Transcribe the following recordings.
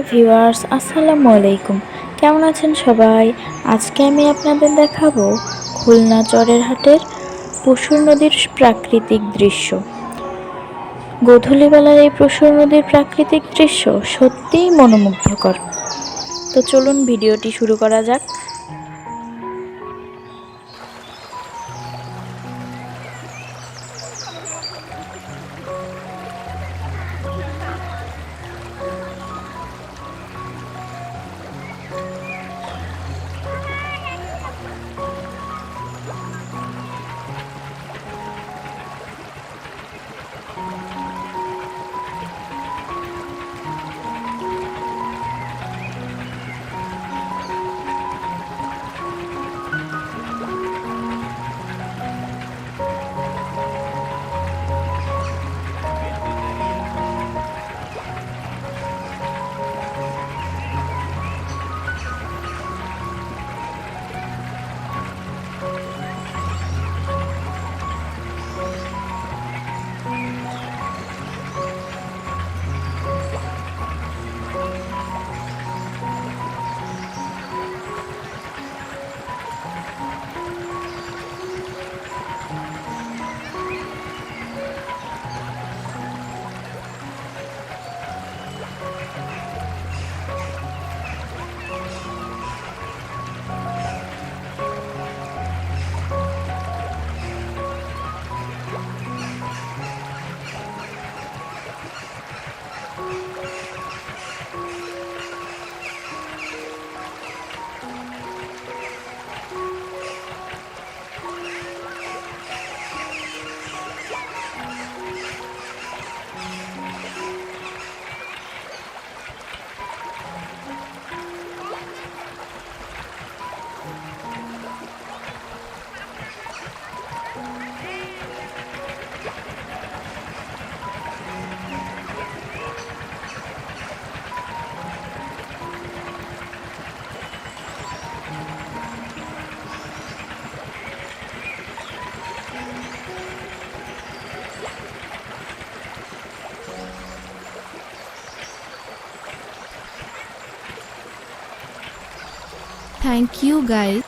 Viewers, আসসালামু আলাইকুম। কেমন আছেন সবাই? আজকে আমি আপনাদের দেখাবো খুলনা চরেরহাটের পশুর নদীর প্রাকৃতিক দৃশ্য। গোধূলিবেলার এই পশুর নদীর প্রাকৃতিক দৃশ্য সত্যিই মনোমুগ্ধকর। তো চলুন ভিডিওটি শুরু করা যাক। Thank you guys.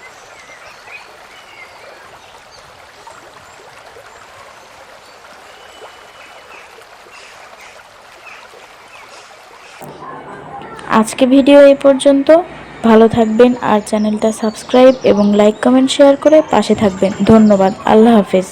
আজকে ভিডিও এই পর্যন্ত। ভালো থাকবেন আর চ্যানেলটা সাবস্ক্রাইব এবং লাইক কমেন্ট শেয়ার করে পাশে থাকবেন। ধন্যবাদ। আল্লাহ হাফেজ।